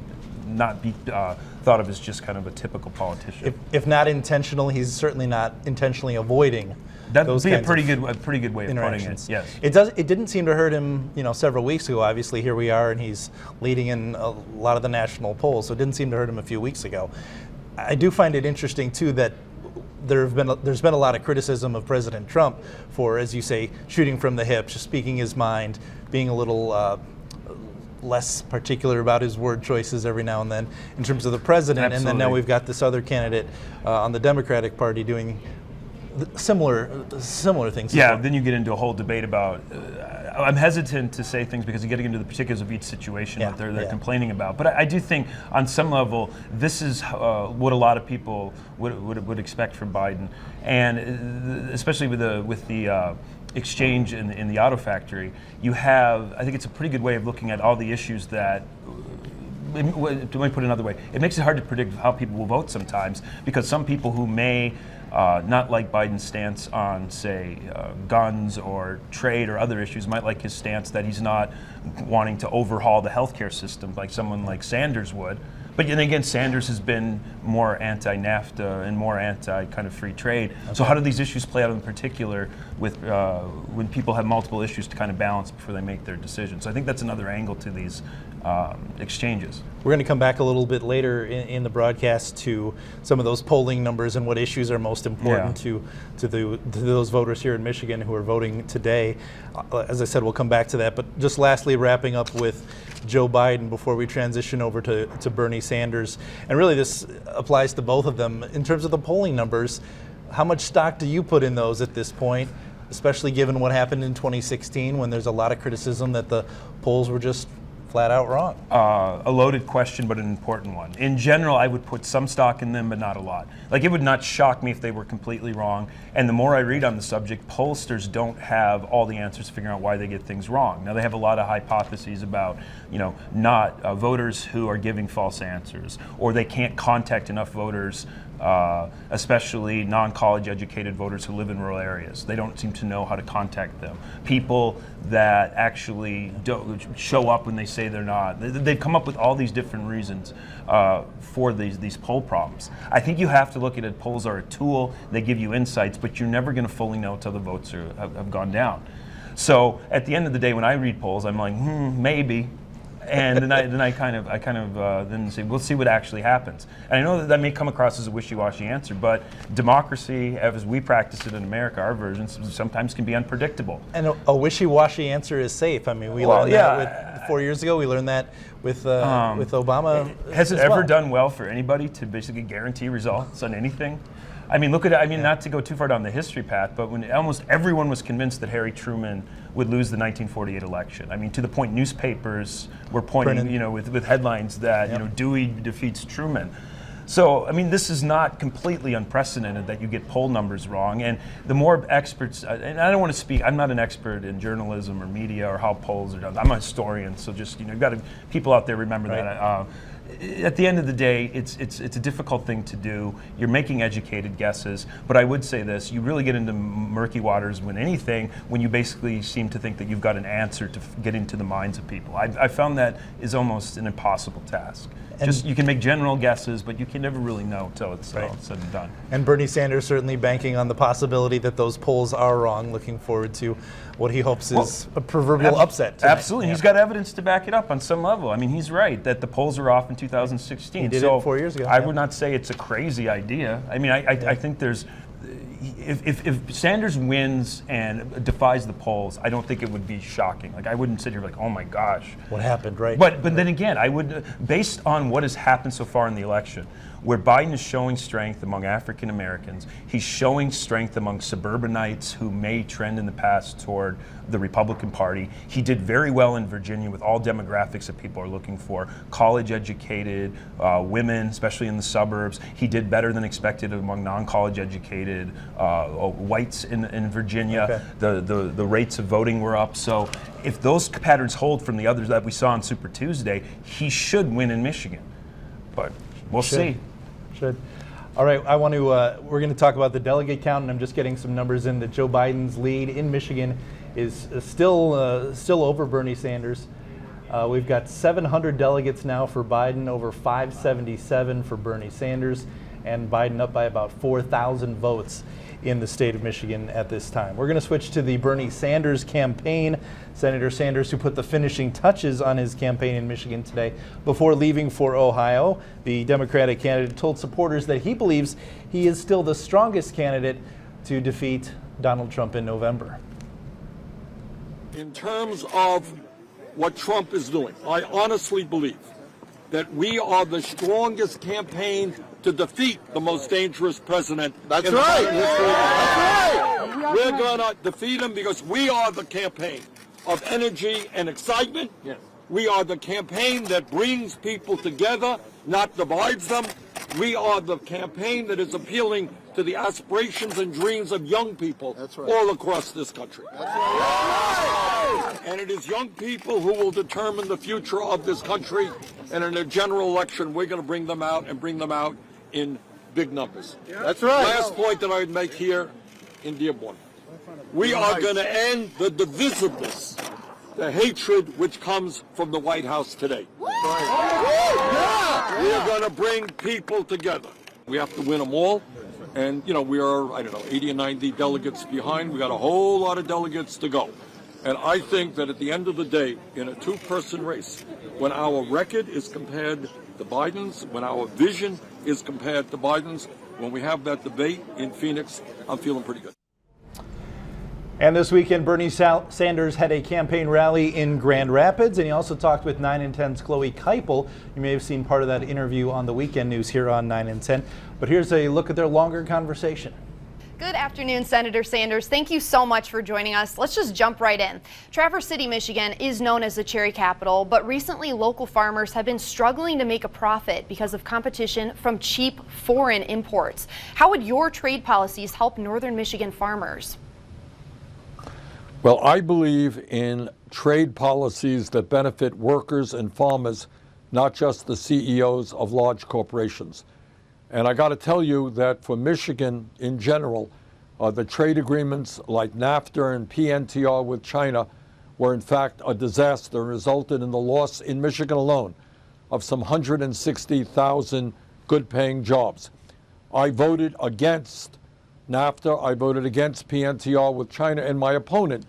not be thought of as just kind of a typical politician. If not intentional, he's certainly not intentionally avoiding. That would be a pretty good way of putting it. Yes. It didn't seem to hurt him, several weeks ago. Obviously, here we are, and he's leading in a lot of the national polls. So it didn't seem to hurt him a few weeks ago. I do find it interesting too that there's been a lot of criticism of President Trump for, as you say, shooting from the hip, just speaking his mind, being a little less particular about his word choices every now and then in terms of the president. Absolutely. And then now we've got this other candidate on the Democratic Party doing similar things. Yeah, then you get into a whole debate about. I'm hesitant to say things because you're getting into the particulars of each situation that they're complaining about. But I do think, on some level, this is what a lot of people would expect from Biden, and especially with the exchange in the auto factory. You have, I think, it's a pretty good way of looking at all the issues that. Let me put it another way. It makes it hard to predict how people will vote sometimes, because some people who may not like Biden's stance on, say, guns or trade or other issues might like his stance that he's not wanting to overhaul the healthcare system like someone like Sanders would. But then again, Sanders has been more anti-NAFTA and more anti-kind of free trade. Okay. So how do these issues play out in particular with when people have multiple issues to kind of balance before they make their decisions? So I think that's another angle to these exchanges. We're going to come back a little bit later in the broadcast to some of those polling numbers and what issues are most important to those voters here in Michigan who are voting today. As I said, we'll come back to that. But just lastly, wrapping up with Joe Biden before we transition over to Bernie Sanders. And really this applies to both of them. In terms of the polling numbers, how much stock do you put in those at this point, especially given what happened in 2016 when there's a lot of criticism that the polls were just flat out wrong? A loaded question, but an important one. In general, I would put some stock in them, but not a lot. Like, it would not shock me if they were completely wrong. And the more I read on the subject, pollsters don't have all the answers figuring out why they get things wrong. Now, they have a lot of hypotheses about, not voters who are giving false answers, or they can't contact enough voters especially non-college educated voters who live in rural areas. They don't seem to know how to contact them. People that actually don't show up when they say they're not. They've come up with all these different reasons for these poll problems. I think you have to look at it. Polls are a tool. They give you insights, but you're never going to fully know until the votes have gone down. So at the end of the day, when I read polls, I'm like, maybe. And then I kind of then say, we'll see what actually happens. And I know that may come across as a wishy-washy answer, but democracy, as we practice it in America, our versions sometimes can be unpredictable. And a wishy-washy answer is safe. I mean, we learned that 4 years ago. We learned that with Obama. Has it ever done well for anybody to basically guarantee results on anything? I mean, look at it. I mean, not to go too far down the history path, but when almost everyone was convinced that Harry Truman would lose the 1948 election. I mean, to the point newspapers were pointing, with headlines that Dewey defeats Truman. So, I mean, this is not completely unprecedented that you get poll numbers wrong. And the more experts, and I don't want to speak, I'm not an expert in journalism or media or how polls are done. I'm a historian, so just, you've got to, people out there remember that. At the end of the day, it's a difficult thing to do. You're making educated guesses, but I would say this: you really get into murky waters when you basically seem to think that you've got an answer to get into the minds of people. I found that is almost an impossible task. You can make general guesses, but you can never really know until it's all said and done. And Bernie Sanders certainly banking on the possibility that those polls are wrong, looking forward to what he hopes is a proverbial upset tonight. Absolutely. Yeah. He's got evidence to back it up on some level. I mean, he's right that the polls are off in 2016. He did it 4 years ago. I would not say it's a crazy idea. I mean, I think there's... If Sanders wins and defies the polls, I don't think it would be shocking. Like, I wouldn't sit here like, oh my gosh. What happened, right? But then again, I would, based on what has happened so far in the election, where Biden is showing strength among African Americans, he's showing strength among suburbanites who may trend in the past toward the Republican Party. He did very well in Virginia with all demographics that people are looking for. College educated, women, especially in the suburbs. He did better than expected among non-college educated whites in Virginia. Okay. The rates of voting were up. So if those patterns hold from the others that we saw on Super Tuesday, he should win in Michigan. But we'll see. Should. All right, we're going to talk about the delegate count, and I'm just getting some numbers in that Joe Biden's lead in Michigan is still over Bernie Sanders. We've got 700 delegates now for Biden, over 577 for Bernie Sanders, and Biden up by about 4,000 votes in the state of Michigan at this time. We're going to switch to the Bernie Sanders campaign. Senator Sanders, who put the finishing touches on his campaign in Michigan today before leaving for Ohio. The Democratic candidate told supporters that he believes he is still the strongest candidate to defeat Donald Trump in November. In terms of what Trump is doing, I honestly believe that we are the strongest campaign to defeat the most dangerous president. That's right. That's right. We're going to defeat him because we are the campaign of energy and excitement. Yes. We are the campaign that brings people together, not divides them. We are the campaign that is appealing to the aspirations and dreams of young people all across this country. That's right. And it is young people who will determine the future of this country. And in a general election, we're going to bring them out and bring them out in big numbers. That's right. Last point that I would make here in Dearborn. We are going to end the divisiveness, the hatred which comes from the White House today. We are going to bring people together. We have to win them all. And, we are, 80 or 90 delegates behind. We got a whole lot of delegates to go. And I think that at the end of the day, in a two-person race, when our record is compared to Biden's, when our vision is compared to Biden's, when we have that debate in Phoenix, I'm feeling pretty good. And this weekend, Bernie Sanders had a campaign rally in Grand Rapids, and he also talked with 9 and 10's Chloe Keipel. You may have seen part of that interview on the weekend news here on 9 and 10. But here's a look at their longer conversation. Good afternoon, Senator Sanders. Thank you so much for joining us. Let's just jump right in. Traverse City, Michigan is known as the cherry capital, but recently local farmers have been struggling to make a profit because of competition from cheap foreign imports. How would your trade policies help northern Michigan farmers? Well, I believe in trade policies that benefit workers and farmers, not just the CEOs of large corporations. And I got to tell you that for Michigan in general, the trade agreements like NAFTA and PNTR with China were in fact a disaster and resulted in the loss in Michigan alone of some 160,000 good-paying jobs. I voted against NAFTA, I voted against PNTR with China, and my opponent,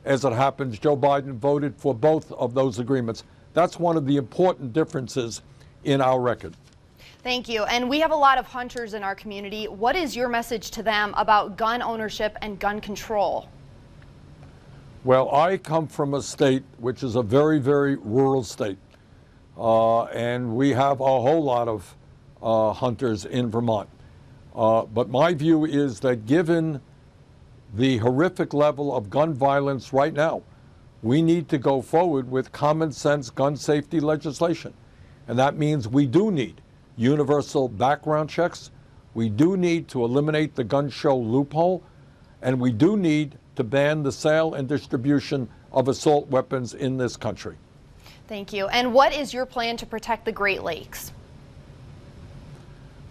as it happens, Joe Biden, voted for both of those agreements. That's one of the important differences in our record. Thank you. And we have a lot of hunters in our community. What is your message to them about gun ownership and gun control? Well, I come from a state which is a very, very rural state. And we have a whole lot of hunters in Vermont. But my view is that given the horrific level of gun violence right now, we need to go forward with common sense gun safety legislation. And that means we do need universal background checks. We do need to eliminate the gun show loophole. And we do need to ban the sale and distribution of assault weapons in this country. Thank you. And what is your plan to protect the Great Lakes?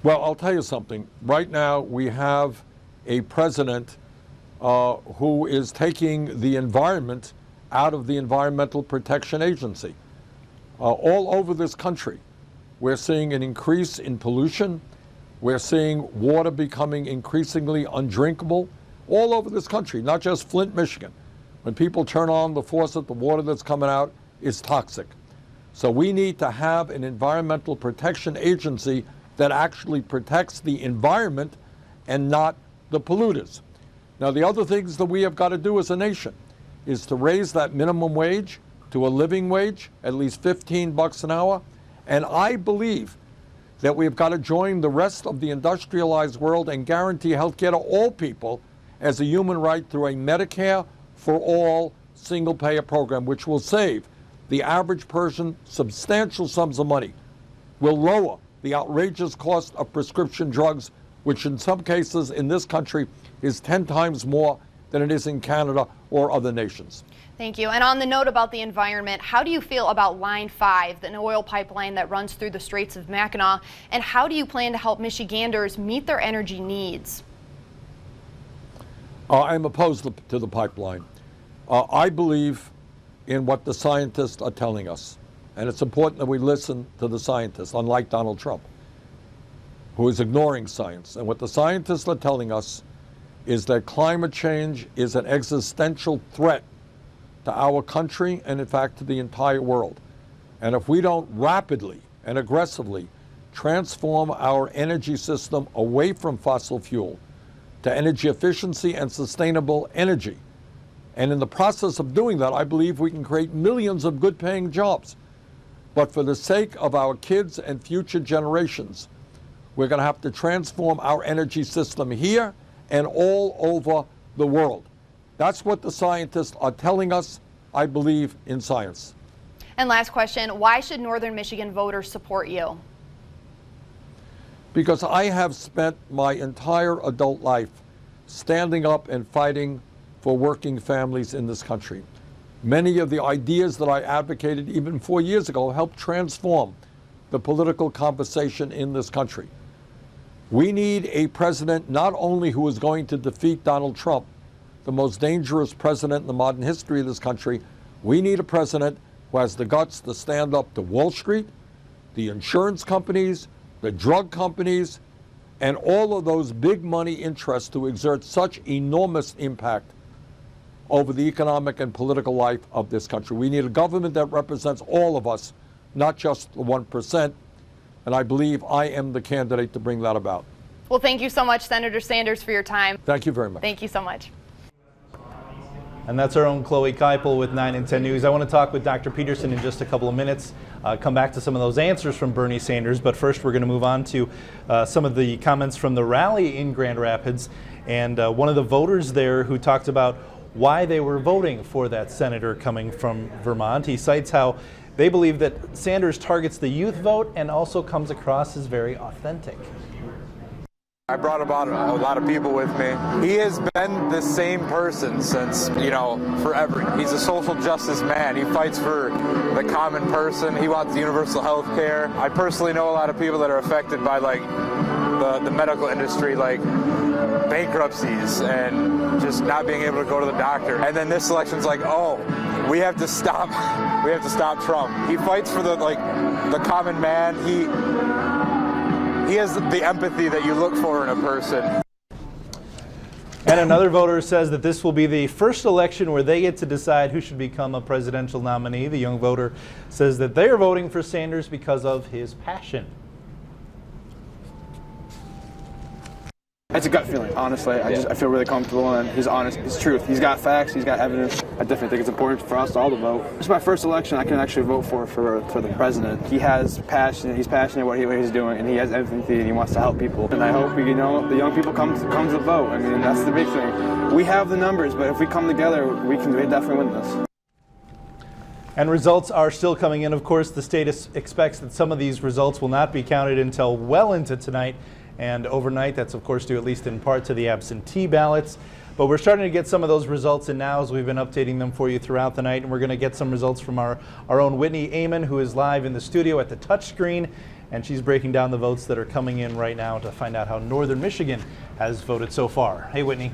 Well, I'll tell you something. Right now, we have a president who is taking the environment out of the Environmental Protection Agency. All over this country, we're seeing an increase in pollution. We're seeing water becoming increasingly undrinkable all over this country, not just Flint, Michigan. When people turn on the faucet, the water that's coming out is toxic. So we need to have an Environmental Protection Agency that actually protects the environment and not the polluters. Now, the other things that we have got to do as a nation is to raise that minimum wage to a living wage, at least $15 an hour. And I believe that we've got to join the rest of the industrialized world and guarantee health care to all people as a human right through a Medicare for all single-payer program, which will save the average person substantial sums of money, will lower the outrageous cost of prescription drugs, which in some cases in this country is 10 times more than it is in Canada or other nations. Thank you. And on the note about the environment, how do you feel about Line 5, an oil pipeline that runs through the Straits of Mackinac, and how do you plan to help Michiganders meet their energy needs? I'm opposed to the pipeline. I believe in what the scientists are telling us. And it's important that we listen to the scientists, unlike Donald Trump, who is ignoring science. And what the scientists are telling us is that climate change is an existential threat to our country and, in fact, to the entire world. And if we don't rapidly and aggressively transform our energy system away from fossil fuel to energy efficiency and sustainable energy, and in the process of doing that, I believe we can create millions of good-paying jobs. But for the sake of our kids and future generations, we're going to have to transform our energy system here and all over the world. That's what the scientists are telling us. I believe in science. And last question, why should Northern Michigan voters support you? Because I have spent my entire adult life standing up and fighting for working families in this country. Many of the ideas that I advocated even 4 years ago helped transform the political conversation in this country. We need a president not only who is going to defeat Donald Trump, the most dangerous president in the modern history of this country. We need a president who has the guts to stand up to Wall Street, the insurance companies, the drug companies, and all of those big money interests to exert such enormous impact over the economic and political life of this country. We need a government that represents all of us, not just the 1%. And I believe I am the candidate to bring that about. Well, thank you so much, Senator Sanders, for your time. Thank you very much. Thank you so much. And that's our own Chloe Keipel with 9 and 10 News. I want to talk with Dr. Peterson in just a couple of minutes, come back to some of those answers from Bernie Sanders. But first, we're going to move on to some of the comments from the rally in Grand Rapids. And one of the voters there who talked about why they were voting for that senator coming from Vermont. He cites how they believe that Sanders targets the youth vote and also comes across as very authentic. I brought about a lot of people with me. He has been the same person since, forever. He's a social justice man. He fights for the common person. He wants universal health care. I personally know a lot of people that are affected by the medical industry, like bankruptcies and just not being able to go to the doctor. And then this election's like, oh, we have to stop Trump. He fights for the common man. He has the empathy that you look for in a person. And another voter says that this will be the first election where they get to decide who should become a presidential nominee. The young voter says that they are voting for Sanders because of his passion. It's a gut feeling, honestly. I feel really comfortable, and he's honest. It's truth. He's got facts. He's got evidence. I definitely think it's important for us all to vote. It's my first election I can actually vote for the president. He has passion. He's passionate what he's doing, and he has empathy, and he wants to help people. And I hope the young people come to vote. I mean, that's the big thing. We have the numbers, but if we come together, we definitely win this. And results are still coming in. Of course, the state expects that some of these results will not be counted until well into tonight and overnight. That's, of course, due at least in part to the absentee ballots. But we're starting to get some of those results in now as we've been updating them for you throughout the night. And we're going to get some results from our own Whitney Amon, who is live in the studio at the touchscreen. And she's breaking down the votes that are coming in right now to find out how Northern Michigan has voted so far. Hey, Whitney.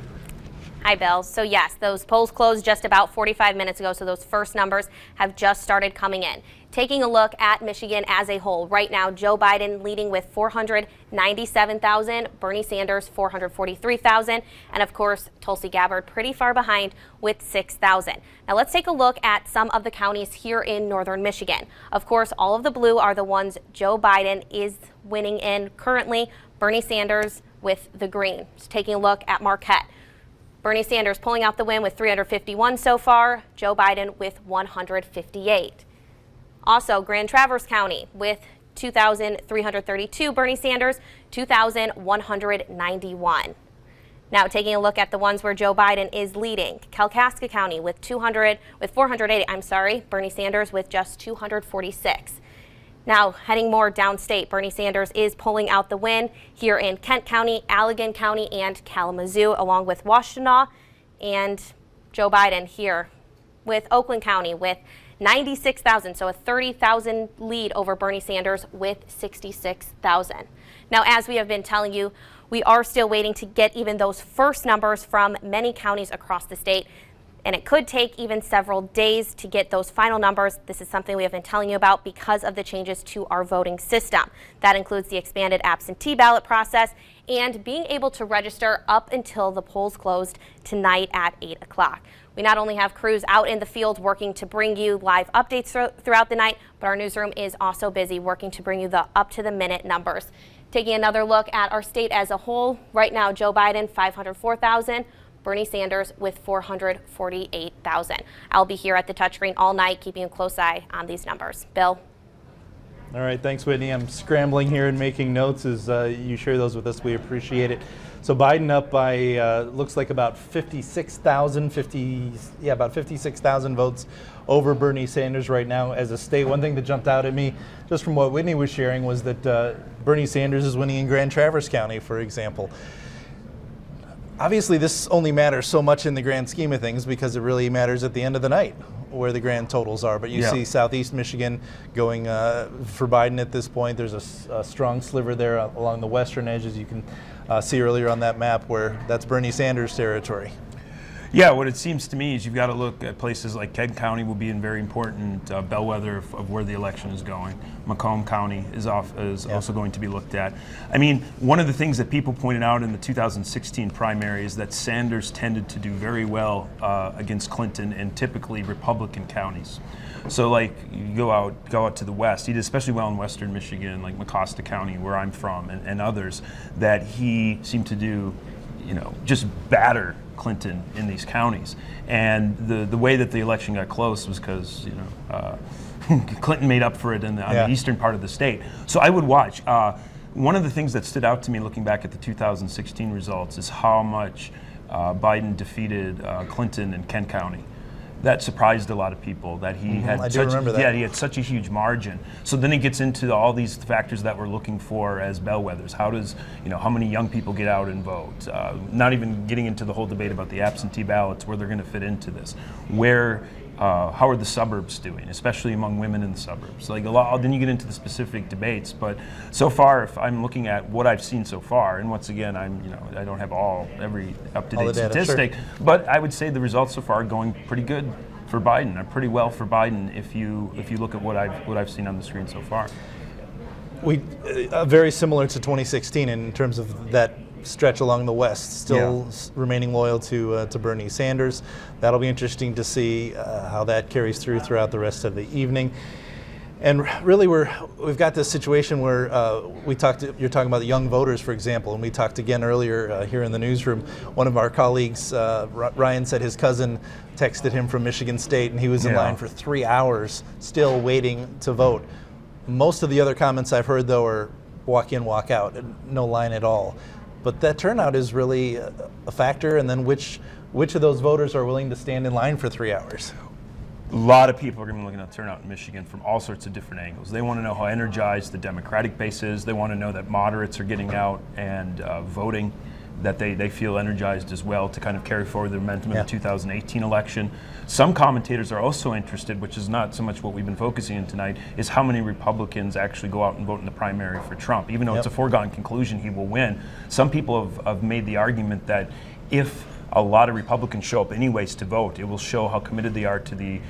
Hi, Bill. So yes, those polls closed just about 45 minutes ago, so those first numbers have just started coming in. Taking a look at Michigan as a whole, right now Joe Biden leading with 497,000, Bernie Sanders 443,000, and of course Tulsi Gabbard pretty far behind with 6,000. Now let's take a look at some of the counties here in Northern Michigan. Of course, all of the blue are the ones Joe Biden is winning in currently, Bernie Sanders with the green. Just taking a look at Marquette. Bernie Sanders pulling out the win with 351 so far, Joe Biden with 158. Also, Grand Traverse County with 2,332, Bernie Sanders 2,191. Now taking a look at the ones where Joe Biden is leading, Kalkaska County with 480, Bernie Sanders with just 246. Now heading more downstate, Bernie Sanders is pulling out the win here in Kent County, Allegan County, and Kalamazoo, along with Washtenaw, and Joe Biden here with Oakland County with 96,000, so a 30,000 lead over Bernie Sanders with 66,000. Now, as we have been telling you, we are still waiting to get even those first numbers from many counties across the state, and it could take even several days to get those final numbers. This is something we have been telling you about because of the changes to our voting system. That includes the expanded absentee ballot process and being able to register up until the polls closed tonight at 8 o'clock. We not only have crews out in the field working to bring you live updates throughout the night, but our newsroom is also busy working to bring you the up-to-the-minute numbers. Taking another look at our state as a whole, right now Joe Biden 504,000, Bernie Sanders with 448,000. I'll be here at the touchscreen all night, keeping a close eye on these numbers. Bill? All right, thanks, Whitney. I'm scrambling here and making notes as you share those with us. We appreciate it. So Biden up by looks like about 56,000 votes over Bernie Sanders right now as a state. One thing that jumped out at me just from what Whitney was sharing was that Bernie Sanders is winning in Grand Traverse County, for example. Obviously, this only matters so much in the grand scheme of things because it really matters at the end of the night where the grand totals are. But you see Southeast Michigan going for Biden at this point. There's a strong sliver there along the western edge, as you can see earlier on that map, where that's Bernie Sanders territory. Yeah, what it seems to me is you've got to look at places like Kent County will be a very important bellwether of where the election is going. Macomb County is also going to be looked at. I mean, one of the things that people pointed out in the 2016 primary is that Sanders tended to do very well against Clinton in typically Republican counties. So like you go out to the west, he did especially well in western Michigan, like Mecosta County, where I'm from, and others, that he seemed to do, just batter Clinton in these counties. And the way that the election got close was because, Clinton made up for it on the eastern part of the state. So I would watch. One of the things that stood out to me looking back at the 2016 results is how much Biden defeated Clinton in Kent County. That surprised a lot of people that he had he had such a huge margin. So then he gets into all these factors that we're looking for as bellwethers. How does, how many young people get out and vote? Not even getting into the whole debate about the absentee ballots, where they're going to fit into this. Where how are the suburbs doing, especially among women in the suburbs? Like a lot. Then you get into the specific debates, but so far, if I'm looking at what I've seen so far, and once again, I don't have every up-to-date statistic, sure. But I would say the results so far are going pretty good for Biden, or pretty well for Biden if you look at what I've seen on the screen so far. Very similar to 2016 in terms of that stretch along the west, still remaining loyal to Bernie Sanders. That'll be interesting to see how that carries throughout the rest of the evening. And really, we've got this situation where you're talking about the young voters, for example, and we talked again earlier here in the newsroom. One of our colleagues, Ryan, said his cousin texted him from Michigan State, and he was in line for 3 hours, still waiting to vote. Most of the other comments I've heard, though, are walk in, walk out, no line at all. But that turnout is really a factor, and then which of those voters are willing to stand in line for 3 hours? A lot of people are going to be looking at turnout in Michigan from all sorts of different angles. They want to know how energized the Democratic base is. They want to know that moderates are getting out and voting, that they feel energized as well to kind of carry forward the momentum of the 2018 election. Some commentators are also interested, which is not so much what we've been focusing on tonight, is how many Republicans actually go out and vote in the primary for Trump. Even though it's a foregone conclusion he will win, some people have made the argument that if a lot of Republicans show up anyways to vote, it will show how committed they are to the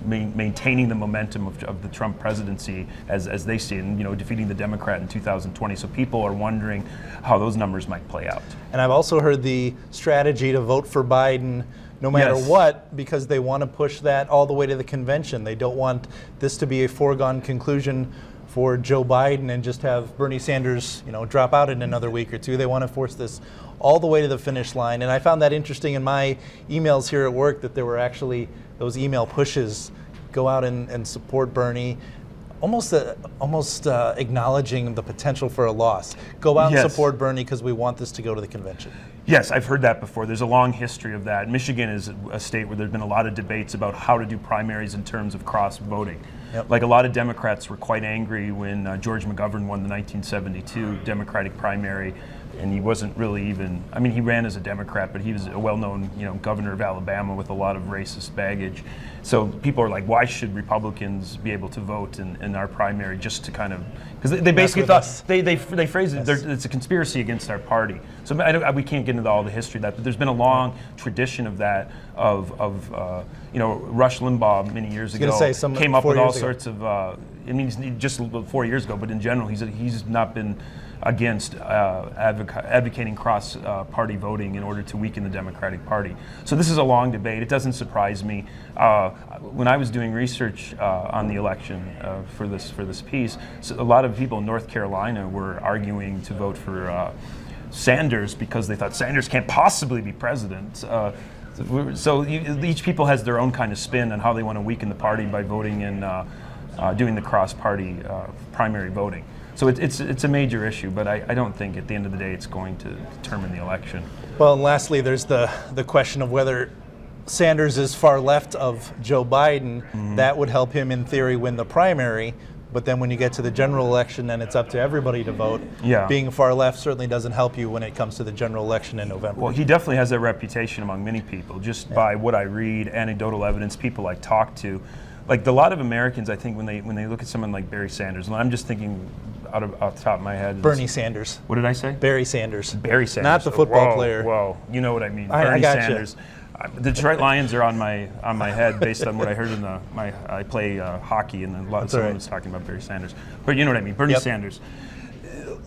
maintaining the momentum of the Trump presidency as they see it, and defeating the Democrat in 2020. So people are wondering how those numbers might play out. And I've also heard the strategy to vote for Biden no matter what, because they want to push that all the way to the convention. They don't want this to be a foregone conclusion for Joe Biden and just have Bernie Sanders, drop out in another week or two. They want to force this all the way to the finish line. And I found that interesting in my emails here at work, that there were actually those email pushes, go out and support Bernie, almost acknowledging the potential for a loss. Go out and support Bernie because we want this to go to the convention. Yes, I've heard that before. There's a long history of that. Michigan is a state where there's been a lot of debates about how to do primaries in terms of cross-voting. Like a lot of Democrats were quite angry when George McGovern won the 1972 Democratic primary, and he wasn't really he ran as a Democrat, but he was a well-known, governor of Alabama with a lot of racist baggage. So people are like, why should Republicans be able to vote in our primary, just to kind of, because they basically thought, they phrased it, it's a conspiracy against our party. So we can't get into all the history of that, but there's been a long tradition of that, Rush Limbaugh many years ago came up with all sorts of, just 4 years ago, but in general, he's not been against advocating cross-party voting in order to weaken the Democratic Party. So this is a long debate. It doesn't surprise me. When I was doing research on the election for this piece, so a lot of people in North Carolina were arguing to vote for Sanders because they thought Sanders can't possibly be president. So each people has their own kind of spin on how they want to weaken the party by voting and doing the cross-party primary voting. So it's a major issue, but I don't think at the end of the day it's going to determine the election. Well, and lastly, there's the question of whether Sanders is far left of Joe Biden. That would help him in theory win the primary, but then when you get to the general election and it's up to everybody to vote, being far left certainly doesn't help you when it comes to the general election in November. Well, he definitely has that reputation among many people, just by what I read, anecdotal evidence, people I talk to. Like a lot of Americans, I think when they look at someone like Barry Sanders, and I'm just thinking off the top of my head. Bernie Sanders. What did I say? Barry Sanders. Barry Sanders. Not the football player. Whoa, you know what I mean. I Bernie got Sanders. The Detroit Lions are on my head based on what I heard in I play hockey, and someone was talking about Barry Sanders. But you know what I mean. Bernie Sanders.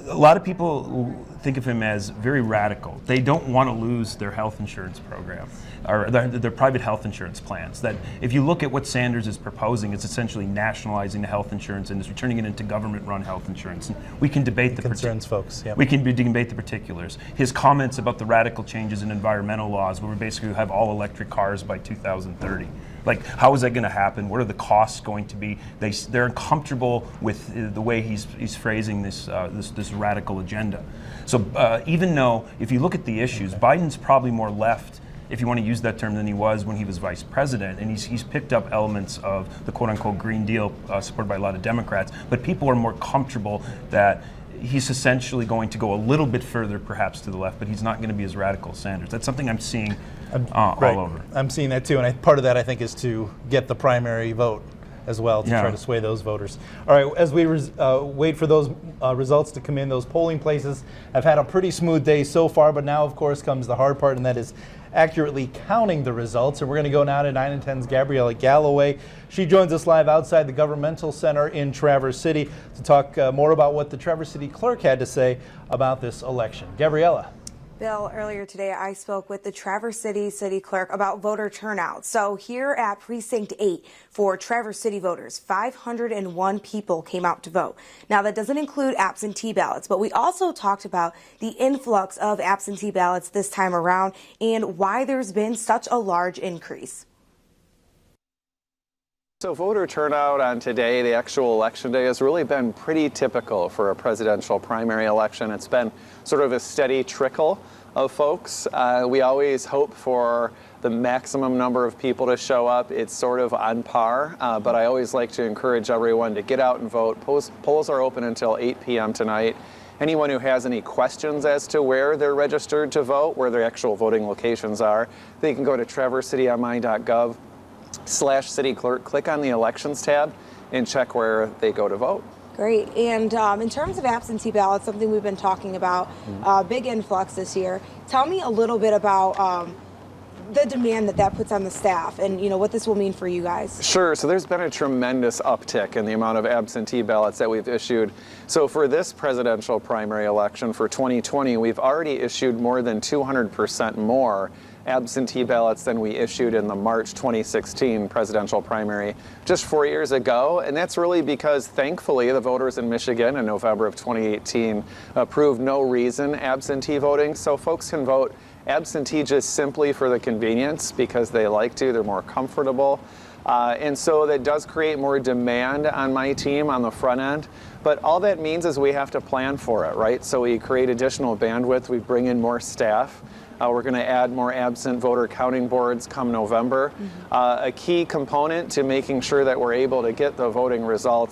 A lot of people think of him as very radical. They don't want to lose their health insurance program or their private health insurance plans. That if you look at what Sanders is proposing, it's essentially nationalizing the health insurance industry, turning it into government-run health insurance. And we can debate the concerns, folks. We can debate the particulars. His comments about the radical changes in environmental laws, where we basically have all electric cars by 2030. Like, how is that going to happen? What are the costs going to be? They're uncomfortable with the way he's phrasing this radical agenda. So even though, if you look at the issues, Biden's probably more left, if you want to use that term, than he was when he was vice president, and he's picked up elements of the quote-unquote Green Deal supported by a lot of Democrats, but people are more comfortable that he's essentially going to go a little bit further perhaps to the left, but he's not going to be as radical as Sanders. That's something I'm seeing all over. I'm seeing that too, and part of that I think is to get the primary vote as well, to try to sway those voters. All right, as we wait for those results to come in, those polling places have had a pretty smooth day so far, but now of course comes the hard part, and that is accurately counting the results. And we're going to go now to 9 and 10's Gabriella Galloway. She joins us live outside the Governmental Center in Traverse City to talk more about what the Traverse City clerk had to say about this election. Gabriella. Bill, earlier today I spoke with the Traverse City Clerk about voter turnout. So here at Precinct 8 for Traverse City voters, 501 people came out to vote. Now that doesn't include absentee ballots, but we also talked about the influx of absentee ballots this time around and why there's been such a large increase. So voter turnout on today, the actual election day, has really been pretty typical for a presidential primary election. It's been sort of a steady trickle of folks. We always hope for the maximum number of people to show up. It's sort of on par, but I always like to encourage everyone to get out and vote. Polls are open until 8 p.m. tonight. Anyone who has any questions as to where they're registered to vote, where their actual voting locations are, they can go to traversityonline.gov/city clerk, click on the elections tab, and check where they go to vote. Great. And in terms of absentee ballots, something we've been talking about, big influx this year. Tell me a little bit about the demand that puts on the staff and, what this will mean for you guys. Sure. So there's been a tremendous uptick in the amount of absentee ballots that we've issued. So for this presidential primary election for 2020, we've already issued more than 200% more absentee ballots than we issued in the March 2016 presidential primary just 4 years ago. And that's really because, thankfully, the voters in Michigan in November of 2018 approved no reason absentee voting. So folks can vote absentee just simply for the convenience because they like to, they're more comfortable. And so that does create more demand on my team on the front end. But all that means is we have to plan for it, right? So we create additional bandwidth, we bring in more staff. We're going to add more absent voter counting boards come November. A key component to making sure that we're able to get the voting results